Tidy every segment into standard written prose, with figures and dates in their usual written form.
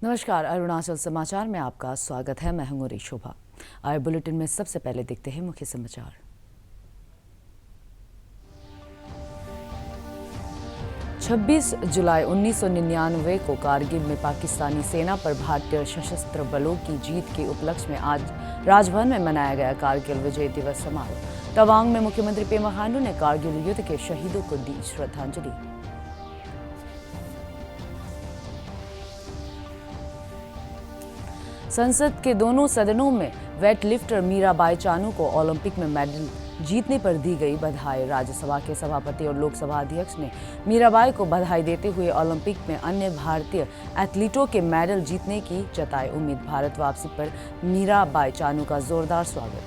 नमस्कार, अरुणाचल समाचार में आपका स्वागत है। मैं हूं शोभा। आए बुलेटिन में सबसे पहले देखते हैं मुख्य समाचार। छब्बीस जुलाई 1999 को कारगिल में पाकिस्तानी सेना पर भारतीय सशस्त्र बलों की जीत के उपलक्ष्य में आज राजभवन में मनाया गया कारगिल विजय दिवस समारोह। तवांग में मुख्यमंत्री पेमा खांडू ने कारगिल युद्ध के शहीदों को दी श्रद्धांजलि। संसद के दोनों सदनों में वेटलिफ्टर मीराबाई चानू को ओलंपिक में मेडल जीतने पर दी गई बधाई। राज्यसभा के सभापति और लोकसभा अध्यक्ष ने मीराबाई को बधाई देते हुए ओलंपिक में अन्य भारतीय एथलीटों के मेडल जीतने की जताई उम्मीद। भारत वापसी पर मीराबाई चानू का जोरदार स्वागत।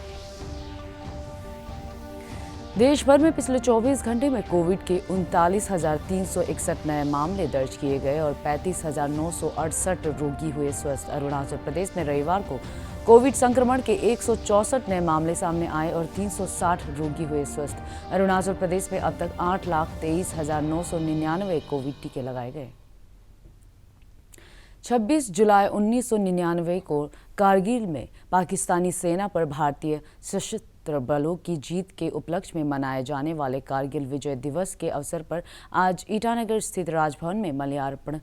देश भर में पिछले 24 घंटे में कोविड के 39,361 नए मामले दर्ज किए गए और 35,968 रोगी हुए स्वस्थ। अरुणाचल प्रदेश में रविवार को कोविड संक्रमण के 164 नए मामले सामने आए और 360 रोगी हुए स्वस्थ। अरुणाचल प्रदेश में अब तक 8,23,999 कोविड टीके लगाए गए। 26 जुलाई 1999 को कारगिल में पाकिस्तानी सेना पर भारतीय सशस्त्र बलों की जीत के उपलक्ष्य में मनाए जाने वाले कारगिल विजय दिवस के अवसर पर आज ईटानगर स्थित राजभवन में माल्यार्पण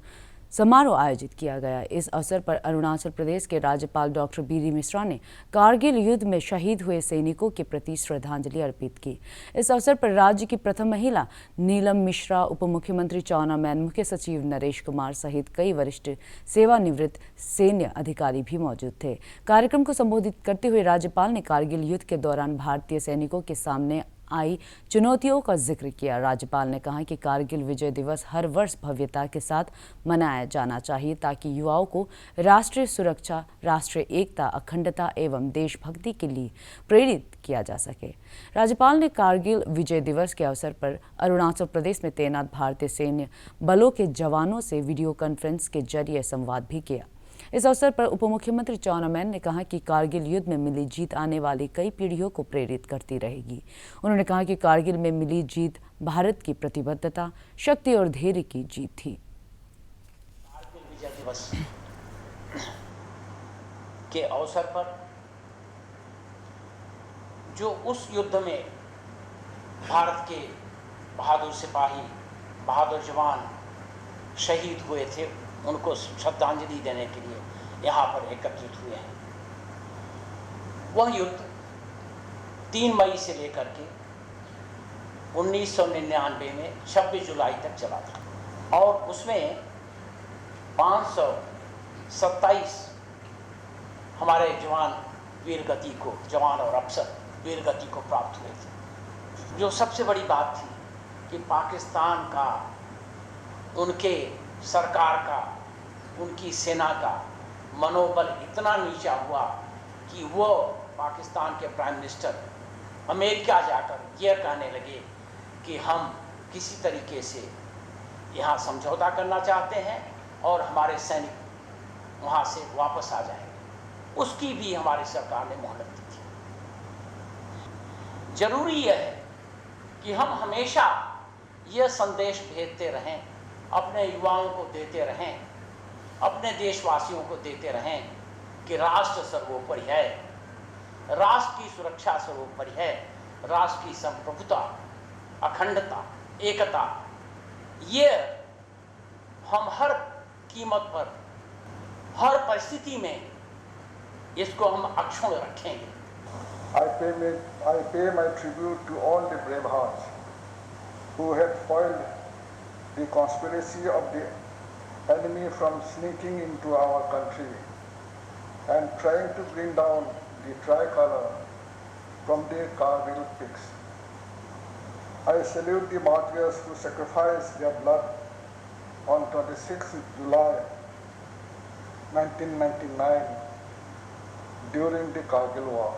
समारोह आयोजित किया गया। इस अवसर पर अरुणाचल प्रदेश के राज्यपाल डॉक्टर बी.डी. मिश्रा ने कारगिल युद्ध में शहीद हुए सैनिकों के प्रति श्रद्धांजलि अर्पित की। इस अवसर पर राज्य की प्रथम महिला नीलम मिश्रा, उप मुख्यमंत्री चाउना मैन, मुख्य सचिव नरेश कुमार सहित कई वरिष्ठ सेवानिवृत्त सैन्य अधिकारी भी मौजूद थे। कार्यक्रम को संबोधित करते हुए राज्यपाल ने कारगिल युद्ध के दौरान भारतीय सैनिकों के सामने आई चुनौतियों का जिक्र किया। राज्यपाल ने कहा कि कारगिल विजय दिवस हर वर्ष भव्यता के साथ मनाया जाना चाहिए ताकि युवाओं को राष्ट्रीय सुरक्षा, राष्ट्रीय एकता, अखंडता एवं देशभक्ति के लिए प्रेरित किया जा सके। राज्यपाल ने कारगिल विजय दिवस के अवसर पर अरुणाचल प्रदेश में तैनात भारतीय सैन्य बलों के जवानों से वीडियो कॉन्फ्रेंस के जरिए संवाद भी किया। इस अवसर पर उप मुख्यमंत्री चाउना मैन ने कहा कि कारगिल युद्ध में मिली जीत आने वाली कई पीढ़ियों को प्रेरित करती रहेगी। उन्होंने कहा कि कारगिल में मिली जीत भारत की प्रतिबद्धता, शक्ति और धैर्य की जीत थी। कारगिल विजय दिवस के अवसर पर जो उस युद्ध में भारत के बहादुर सिपाही, बहादुर जवान शहीद हुए थे, उनको श्रद्धांजलि देने के लिए यहाँ पर एकत्रित हुए हैं। वह युद्ध 3 मई से लेकर के 1999 में 26 जुलाई तक चला था और उसमें 527 हमारे जवान वीरगति को, जवान और अफसर वीरगति को प्राप्त हुए थे। जो सबसे बड़ी बात थी कि पाकिस्तान का, उनके सरकार का, उनकी सेना का मनोबल इतना नीचा हुआ कि वो पाकिस्तान के प्राइम मिनिस्टर अमेरिका जाकर यह कहने लगे कि हम किसी तरीके से यहाँ समझौता करना चाहते हैं और हमारे सैनिक वहाँ से वापस आ जाएंगे। उसकी भी हमारी सरकार ने मोहलत दी थी। जरूरी यह है कि हम हमेशा यह संदेश भेजते रहें, अपने युवाओं को देते रहें, अपने देशवासियों को देते रहें कि राष्ट्र सर्वोपरि है, राष्ट्र की सुरक्षा सर्वोपरि है, राष्ट्र की संप्रभुता, अखंडता, एकता, ये हम हर कीमत पर, हर परिस्थिति में इसको हम अक्षुण्ण रखेंगे। I pay my tribute to all the brave hearts who had foiled the conspiracy of the enemy from sneaking into our country and trying to bring down the tricolor from the Kargil peaks. I salute the martyrs who sacrificed their blood on 26 July 1999 during the Kargil War.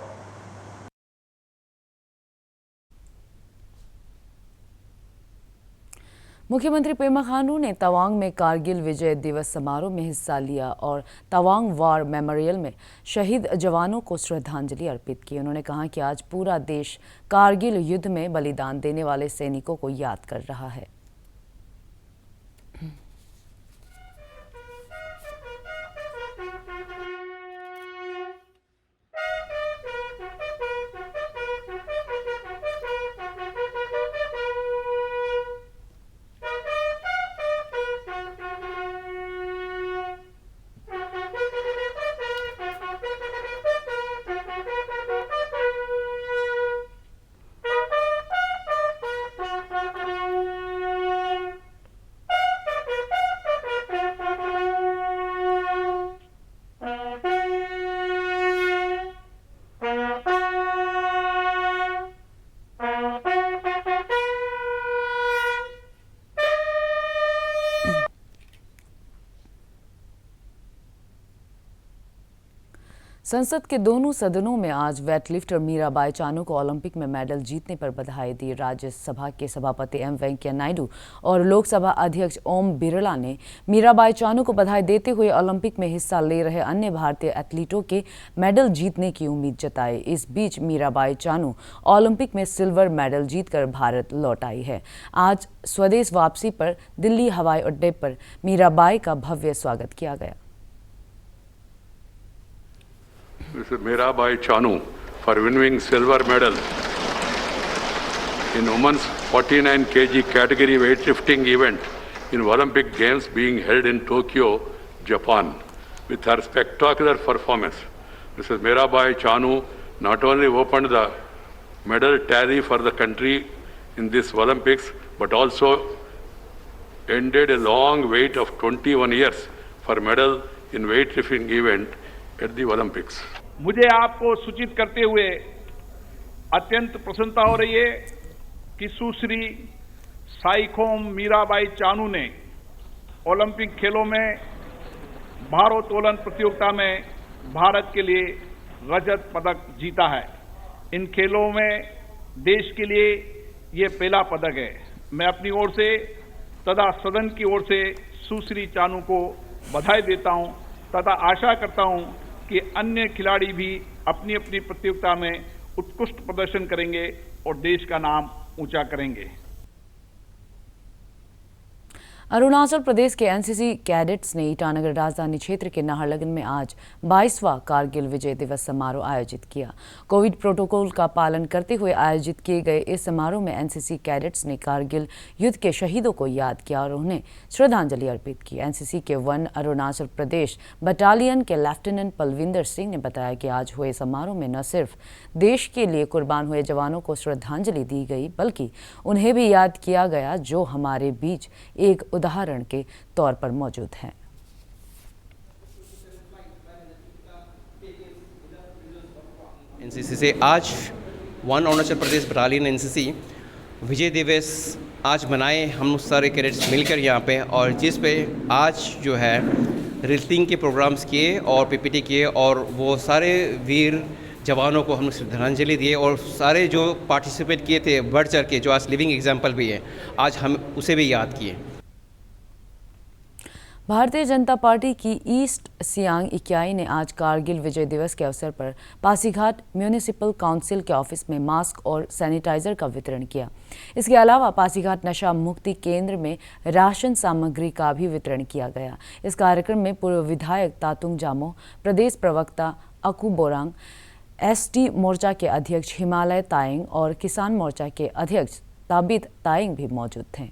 मुख्यमंत्री पेमा खांडू ने तवांग में कारगिल विजय दिवस समारोह में हिस्सा लिया और Tawang war memorial में शहीद जवानों को श्रद्धांजलि अर्पित की। उन्होंने कहा कि आज पूरा देश कारगिल युद्ध में बलिदान देने वाले सैनिकों को याद कर रहा है। संसद के दोनों सदनों में आज वेटलिफ्टर मीराबाई चानू को ओलंपिक में मेडल जीतने पर बधाई दी। राज्यसभा के सभापति एम वेंकैया नायडू और लोकसभा अध्यक्ष ओम बिरला ने मीराबाई चानू को बधाई देते हुए ओलंपिक में हिस्सा ले रहे अन्य भारतीय एथलीटों के मेडल जीतने की उम्मीद जताई। इस बीच मीराबाई चानू ओलंपिक में सिल्वर मेडल जीतकर भारत लौट आई है। आज स्वदेश वापसी पर दिल्ली हवाई अड्डे पर मीराबाई का भव्य स्वागत किया गया। Mrs. Mirabai Chanu for winning silver medal in women's 49 kg category weightlifting event in Olympic Games being held in Tokyo, Japan. With her spectacular performance, Mrs. Mirabai Chanu not only opened the medal tally for the country in this Olympics, but also ended a long wait of 21 years for medal in weightlifting event at the Olympics. मुझे आपको सूचित करते हुए अत्यंत प्रसन्नता हो रही है कि सुश्री साइखोम मीराबाई चानू ने ओलंपिक खेलों में भारोत्तोलन प्रतियोगिता में भारत के लिए रजत पदक जीता है। इन खेलों में देश के लिए ये पहला पदक है। मैं अपनी ओर से तथा सदन की ओर से सुश्री चानू को बधाई देता हूं तथा आशा करता हूं कि अन्य खिलाड़ी भी अपनी अपनी प्रतियोगिता में उत्कृष्ट प्रदर्शन करेंगे और देश का नाम ऊंचा करेंगे। अरुणाचल प्रदेश के एनसीसी कैडेट्स ने ईटानगर राजधानी क्षेत्र के नाहरलगुन में आज 22वां कारगिल विजय दिवस समारोह आयोजित किया। कोविड प्रोटोकॉल का पालन करते हुए आयोजित किए गए इस समारोह में एनसीसी कैडेट्स ने कारगिल युद्ध के शहीदों को याद किया और उन्हें श्रद्धांजलि अर्पित की। एनसीसी के वन अरुणाचल प्रदेश बटालियन के लेफ्टिनेंट पलविंदर सिंह ने बताया कि आज हुए समारोह में न सिर्फ देश के लिए कुर्बान हुए जवानों को श्रद्धांजलि दी गई, बल्कि उन्हें भी याद किया गया जो हमारे बीच एक उदाहरण के तौर पर मौजूद हैं। एनसीसी से आज one Arunachal Pradesh battalion NCC विजय दिवस आज मनाए हम सारे कैडेट्स मिलकर यहाँ पे, और जिस पे आज जो है रिलिंग के प्रोग्राम्स किए और पीपीटी किए और वो सारे वीर जवानों को हम श्रद्धांजलि दिए और सारे जो पार्टिसिपेट किए थे बढ़ चढ़ के, जो आज लिविंग एग्जाम्पल भी है, आज हम उसे भी याद किए। भारतीय जनता पार्टी की ईस्ट सियांग इकाई ने आज कारगिल विजय दिवस के अवसर पर पासीघाट म्यूनिसिपल काउंसिल के ऑफिस में मास्क और सैनिटाइजर का वितरण किया। इसके अलावा पासीघाट नशा मुक्ति केंद्र में राशन सामग्री का भी वितरण किया गया। इस कार्यक्रम में पूर्व विधायक तातुंग जामोह, प्रदेश प्रवक्ता अकू बोरांग, एसटी मोर्चा के अध्यक्ष हिमालय तायंग और किसान मोर्चा के अध्यक्ष ताबित तायंग भी मौजूद थे।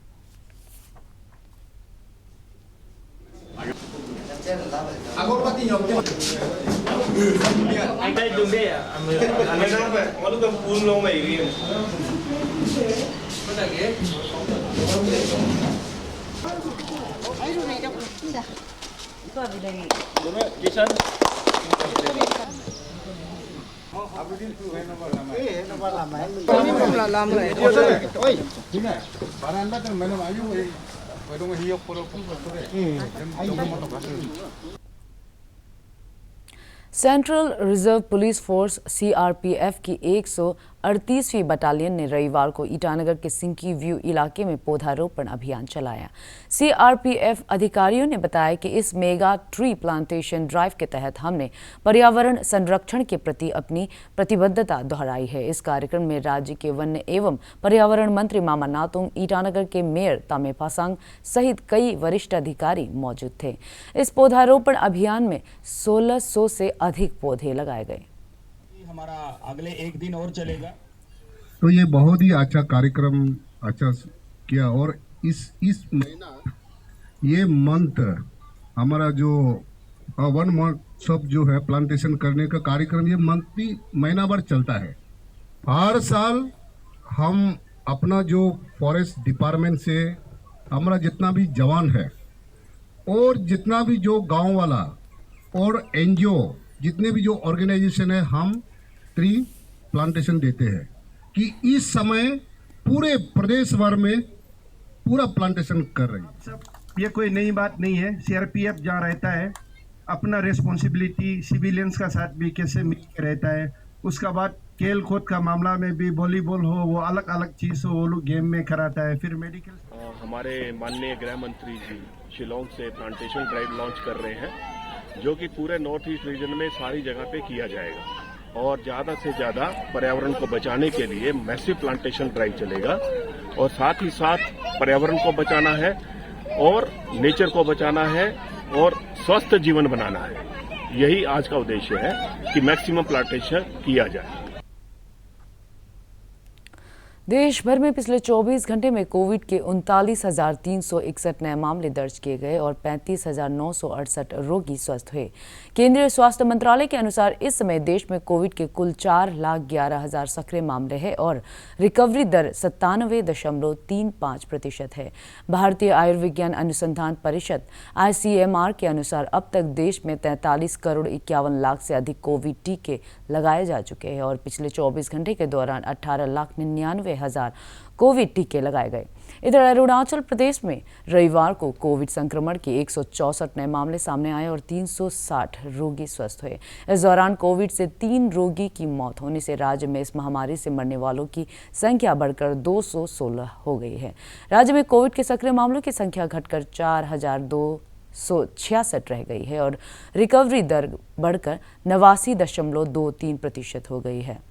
Central reserve police force CRPF की 138वीं बटालियन ने रविवार को ईटानगर के सिंकी व्यू इलाके में पौधारोपण अभियान चलाया। सीआरपीएफ अधिकारियों ने बताया कि इस मेगा ट्री प्लांटेशन ड्राइव के तहत हमने पर्यावरण संरक्षण के प्रति अपनी प्रतिबद्धता दोहराई है। इस कार्यक्रम में राज्य के वन्य एवं पर्यावरण मंत्री मामा नातुंग, ईटानगर के मेयर तामे पासांग सहित कई वरिष्ठ अधिकारी मौजूद थे। इस पौधारोपण अभियान में 1600 से अधिक पौधे लगाए गए। हमारा अगले एक दिन और चलेगा। तो ये बहुत ही अच्छा कार्यक्रम अच्छा किया, और इस महीना ये मंथ हमारा जो वन महोत्सव जो है प्लांटेशन करने का कार्यक्रम, ये मंथली महीना भर चलता है। हर साल हम अपना जो फॉरेस्ट डिपार्टमेंट से हमारा जितना भी जवान है और जितना भी जो गांव वाला और एनजीओ जितने भी जो ऑर्गेनाइजेशन है, हम ट्री प्लांटेशन देते हैं कि इस समय पूरे प्रदेश भर में पूरा प्लांटेशन कर रही है। ये कोई नई बात नहीं है। सीआरपीएफ जहाँ रहता है अपना रिस्पॉन्सिबिलिटी सिविलियंस का साथ भी कैसे मिल के रहता है। उसका बाद खेल कूद का मामला में भी वॉलीबॉल हो, वो अलग अलग चीज़ हो, वो लोग गेम में कराता है। फिर मेडिकल हमारे माननीय गृह मंत्री जी शिलोंग से प्लांटेशन ड्राइव लॉन्च कर रहे हैं, जो कि पूरे नॉर्थ ईस्ट रीजन में सारी जगह पे किया जाएगा और ज़्यादा से ज़्यादा पर्यावरण को बचाने के लिए मैसिव प्लांटेशन ड्राइव चलेगा और साथ ही साथ पर्यावरण को बचाना है और नेचर को बचाना है और स्वस्थ जीवन बनाना है। यही आज का उद्देश्य है कि मैक्सिमम प्लांटेशन किया जाए। देश भर में पिछले 24 घंटे में कोविड के 39,361 नए मामले दर्ज किए गए और 35,968 रोगी स्वस्थ हुए। केंद्रीय स्वास्थ्य मंत्रालय के अनुसार इस समय देश में कोविड के कुल 4,11,000 सक्रिय मामले हैं और रिकवरी दर 97.35% है। भारतीय आयुर्विज्ञान अनुसंधान परिषद ICMR के अनुसार अब तक देश में 43 करोड़ 51 लाख से अधिक कोविड टीके लगाए जा चुके हैं और पिछले 24 घंटे के दौरान 18,99,000 कोविड टीके लगाए गए। इधर अरुणाचल प्रदेश में रविवार को कोविड संक्रमण के 164 नए मामले सामने आए और 360 रोगी स्वस्थ हुए। इस दौरान कोविड से 3 रोगी की मौत होने से राज्य में इस महामारी से मरने वालों की संख्या बढ़कर 216 हो गई है। राज्य में कोविड के सक्रिय मामलों की संख्या घटकर 4,266 रह गई है और रिकवरी दर बढ़कर 89.23% हो गई है।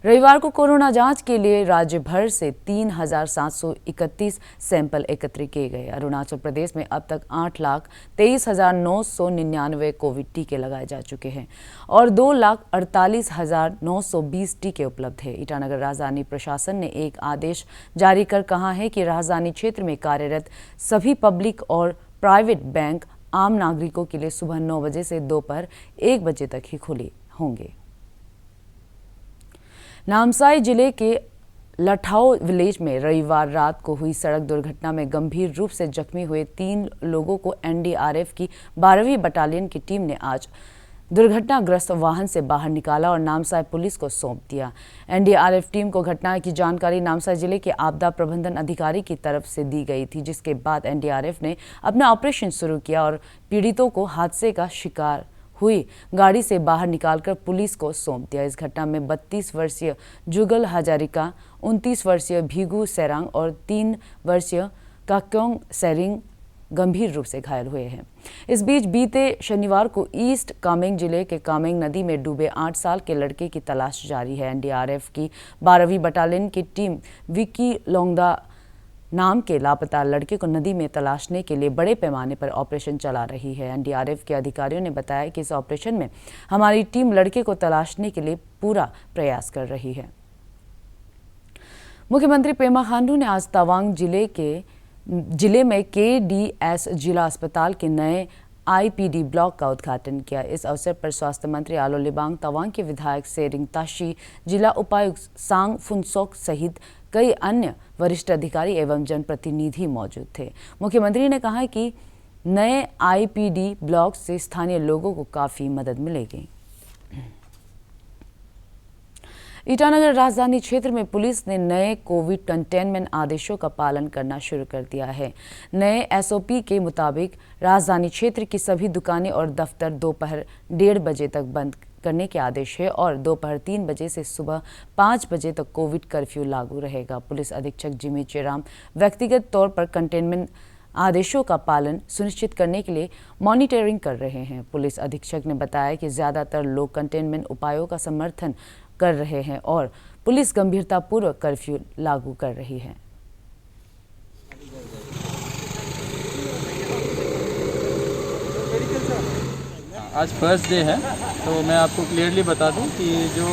रविवार को कोरोना जांच के लिए राज्य भर से 3,731 सैंपल एकत्रित किए गए। अरुणाचल प्रदेश में अब तक 8,23,999 कोविड टीके लगाए जा चुके हैं और 2,48,920 टीके उपलब्ध हैं। ईटानगर राजधानी प्रशासन ने एक आदेश जारी कर कहा है कि राजधानी क्षेत्र में कार्यरत सभी पब्लिक और प्राइवेट बैंक आम नागरिकों के लिए सुबह 9 बजे से दोपहर 1 बजे तक ही खुले होंगे। नामसाई जिले के लठाओ विलेज में रविवार रात को हुई सड़क दुर्घटना में गंभीर रूप से जख्मी हुए 3 लोगों को NDRF की 12वीं बटालियन की टीम ने आज दुर्घटनाग्रस्त वाहन से बाहर निकाला और नामसाई पुलिस को सौंप दिया। NDRF टीम को घटना की जानकारी नामसाई जिले के आपदा प्रबंधन अधिकारी की तरफ से दी गई थी, जिसके बाद NDRF ने अपना ऑपरेशन शुरू किया और पीड़ितों को हादसे का शिकार हुई गाड़ी से बाहर निकालकर पुलिस को सौंप दिया। इस घटना में 32 वर्षीय जुगल हजारिका, 29 वर्षीय भीगू सेरांग और 3 वर्षीय काक्योंग सेरिंग गंभीर रूप से घायल हुए हैं। इस बीच बीते शनिवार को ईस्ट कामेंग जिले के कामेंग नदी में डूबे 8 साल के लड़के की तलाश जारी है। NDRF की 12वीं बटालियन की टीम विकी लोंगदा नाम के लापता लड़के को नदी में तलाशने के लिए बड़े पैमाने पर ऑपरेशन चला रही है। NDRF के अधिकारियों ने बताया कि इस ऑपरेशन में हमारी टीम लड़के को तलाशने के लिए पूरा प्रयास कर रही है। मुख्यमंत्री पेमा खांडू ने आज तवांग जिले में KDS जिला अस्पताल के नए IPD ब्लॉक का उद्घाटन किया। इस अवसर पर स्वास्थ्य मंत्री आलो लिबांग, तवांग के विधायक सेरिंग ताशी, जिला उपायुक्त सांग फुनसोक सहित कई अन्य वरिष्ठ अधिकारी एवं जनप्रतिनिधि मौजूद थे। मुख्यमंत्री ने कहा कि नए IPD ब्लॉक से स्थानीय लोगों को काफी मदद मिलेगी। ईटानगर राजधानी क्षेत्र में पुलिस ने नए कोविड कंटेनमेंट आदेशों का पालन करना शुरू कर दिया है। नए SOP के मुताबिक राजधानी क्षेत्र की सभी दुकानें और दफ्तर दोपहर 1:30 बजे तक बंद करने के आदेश है और दोपहर 3 बजे से सुबह 5 बजे तक कोविड कर्फ्यू लागू रहेगा। पुलिस अधीक्षक जिमी चेराम व्यक्तिगत तौर पर कंटेनमेंट आदेशों का पालन सुनिश्चित करने के लिए मॉनिटरिंग कर रहे हैं। पुलिस अधीक्षक ने बताया कि ज्यादातर लोग कंटेनमेंट उपायों का समर्थन कर रहे हैं और पुलिस गंभीरतापूर्वक कर्फ्यू लागू कर रही है। आज फर्स्ट डे है, तो मैं आपको क्लियरली बता दूं कि जो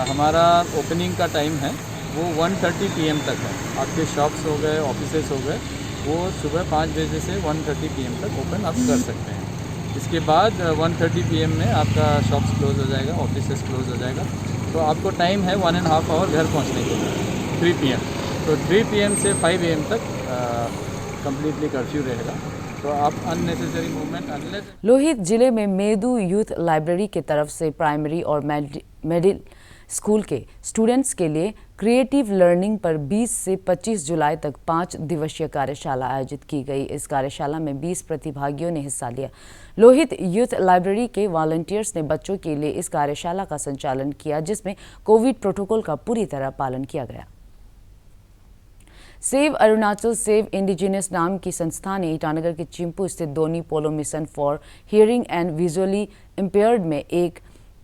हमारा ओपनिंग का टाइम है वो 1:30 PM तक है। आपके शॉप्स हो गए, ऑफिसेस हो गए, वो सुबह 5 बजे से 1:30 PM तक ओपन आप कर सकते हैं। इसके बाद 1:30 PM में आपका शॉप्स क्लोज हो जाएगा, ऑफिसेस क्लोज हो जाएगा, तो आपको टाइम है 1.5 आवर घर पहुंचने के लिए 3 PM। तो 3 PM से 5 AM तक कम्प्लीटली कर्फ्यू रहेगा, तो आप अननेसेसरी मूवमेंट अनलेस। लोहित जिले में मेदू यूथ लाइब्रेरी की तरफ से प्राइमरी और मिडिल स्कूल के स्टूडेंट्स के लिए क्रिएटिव लर्निंग पर 20 से 25 जुलाई तक 5 दिवसीय कार्यशाला आयोजित की गई। इस कार्यशाला में 20 प्रतिभागियों ने हिस्सा लिया। लोहित यूथ लाइब्रेरी के वॉलंटियर्स ने बच्चों के लिए इस कार्यशाला का संचालन किया, जिसमें कोविड प्रोटोकॉल का पूरी तरह पालन किया गया। सेव अरुणाचल सेव इंडिजिनस नाम की संस्था ने ईटानगर के चिंपू स्थित Doni Polo mission for hearing and visually impaired में एक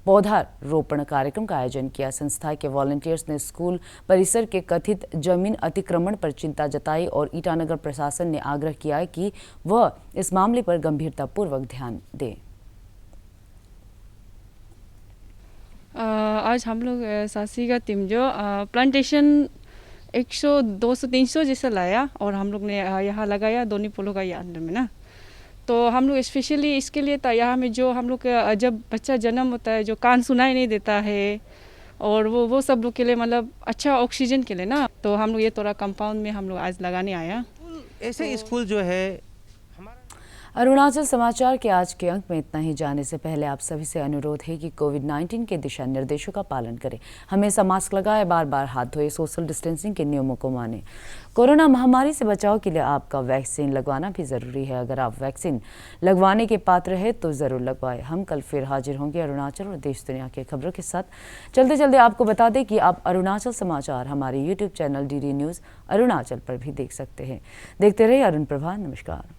पौधारोपण कार्यक्रम का आयोजन किया। संस्था के वॉलंटियर्स ने स्कूल परिसर के कथित जमीन अतिक्रमण पर चिंता जताई और ईटानगर प्रशासन ने आग्रह किया कि वह इस मामले पर गंभीरतापूर्वक ध्यान दे। आज हम लोग सासी का टीम जो प्लांटेशन 100, 200, 300 जैसा लाया और हम लोग ने यहाँ लगाया दोनी पोलो का ये अंदर में ना। तो हम लोग स्पेशली इसके लिए था, यहाँ में जो हम लोग जब बच्चा जन्म होता है जो कान सुनाई नहीं देता है और वो सब लोग के लिए मतलब अच्छा ऑक्सीजन के लिए ना, तो हम लोग ये थोड़ा कंपाउंड में हम लोग आज लगाने आया। ऐसे स्कूल जो है अरुणाचल समाचार के आज के अंक में इतना ही। जाने से पहले आप सभी से अनुरोध है कि कोविड-19 के दिशा निर्देशों का पालन करें। हमेशा मास्क लगाए, बार बार हाथ धोए, सोशल डिस्टेंसिंग के नियमों को मानें। कोरोना महामारी से बचाव के लिए आपका वैक्सीन लगवाना भी ज़रूरी है। अगर आप वैक्सीन लगवाने के पात्र हैं तो ज़रूर लगवाएं। हम कल फिर हाजिर होंगे अरुणाचल और देश दुनिया के खबरों के साथ। चलते आपको बता दें कि आप अरुणाचल समाचार हमारे YouTube channel DD news Arunachal पर भी देख सकते हैं। देखते रहिए अरुण प्रभा। नमस्कार।